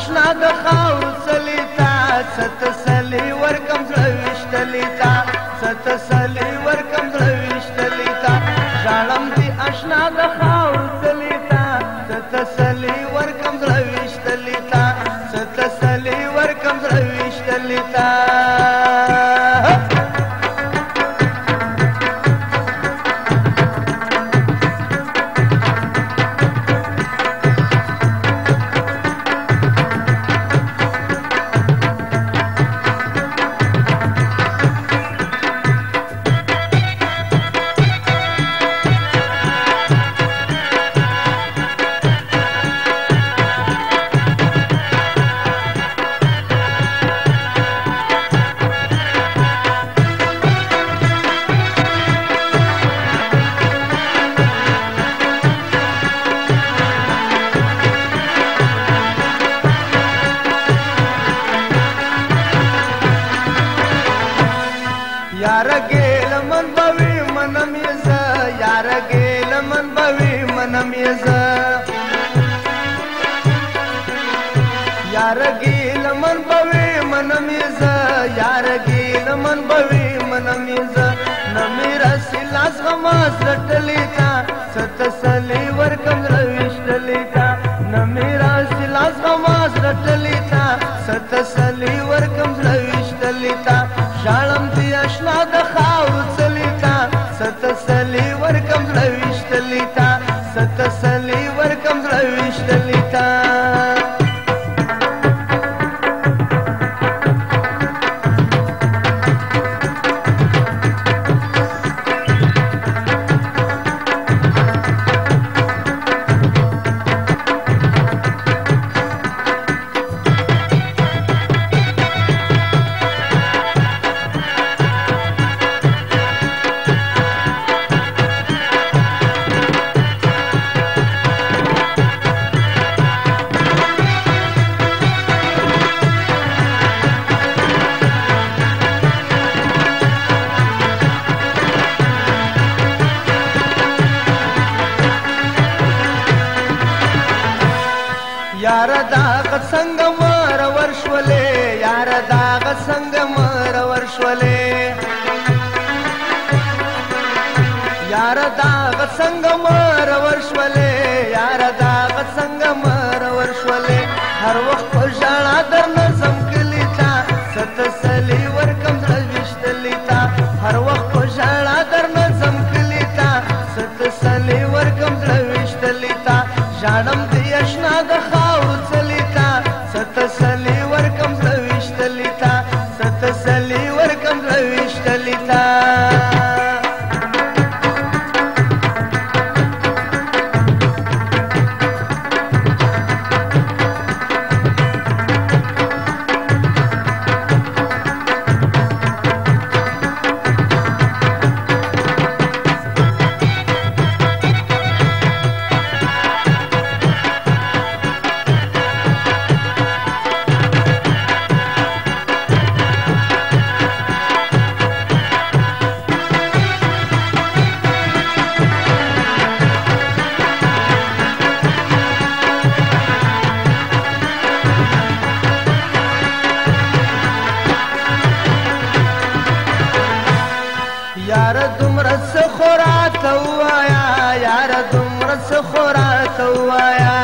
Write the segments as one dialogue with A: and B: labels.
A: اشنا د خاورو څلی تا څه تسلي ورکم زړه ویشتلی تا څه تسلي ورکم زړه ویشتلی تا ژاړم دې اشنا د خاورو څلی تا څه تسلي ورکم زړه ویشتلی تا څه تسلي ورکم زړه ویشتلی تا यार गेल मन बवी मनम येज यार गेल मन बवी मनम येज यार गेल मन बवी मनम येज यार गेल मन बवी मनम येज नमीरा सिलास गमास रटलीता सतसली वरकम रविष्टलीता नमीरा सिलास गमास रटलीता सतसली वरकम रविष्टलीता ژاړم دې اشنا د خاورو څلی تا څه تسلي ورکم زړه ویشتلی تا څه تسلي ورکم زړه ویشتلی تا यार दाग संग मर वर्षवले यार दाग संग मर वर्षवले यार दाग संग मर वर्षवले यार दाग संग मर वर्षवले हर वक्त ژړا درنه زمکلی تا ستسلی ورکم زړه ویشتلی تا هر وخت ژړا درنه زمکلی تا ستسلی ورکم زړه ویشتلی تا ژاړم دې اشنا د خاورو څلی تا ستسلی ورکم زړه ویشتلی تا ستسلی ورکم زړه ویشتلی تا यार दुमره څه خوراته ووایا यार दुमره څه خوراته ووایا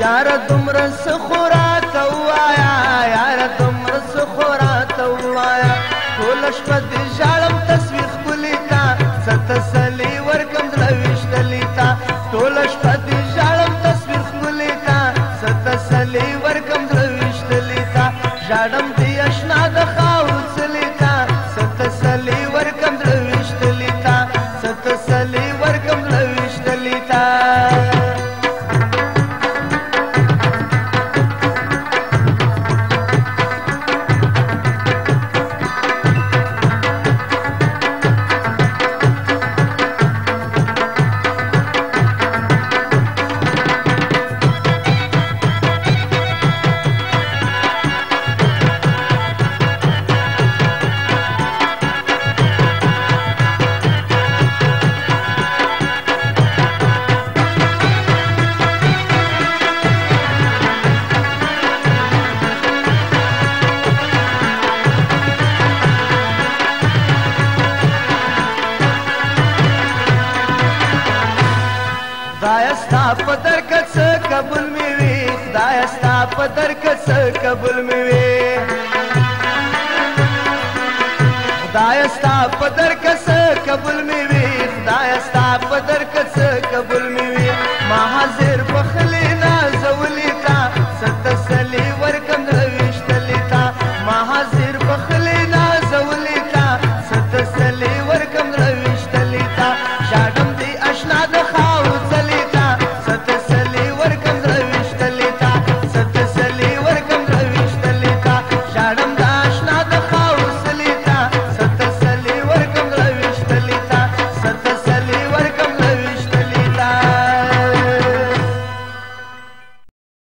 A: यार दुमره څه خوراته ووایا यार दुमره څه خوراته ووایا ټول شپه دې ژاړم تصویر ښکلي تا څه تسلي ورکم زړه ویشتلی تا ټول شپه دې ژاړم تصویر ښکلي تا څه تسلي ورکم زړه ویشتلی تا ژاړم دې اشنا د خاورو څلی تا څه تسلي ورکم زړه ویشتلی تا څه تسلي ورکم زړه ویشتلی تا قبول می وي خدای ستا په در کس قبول می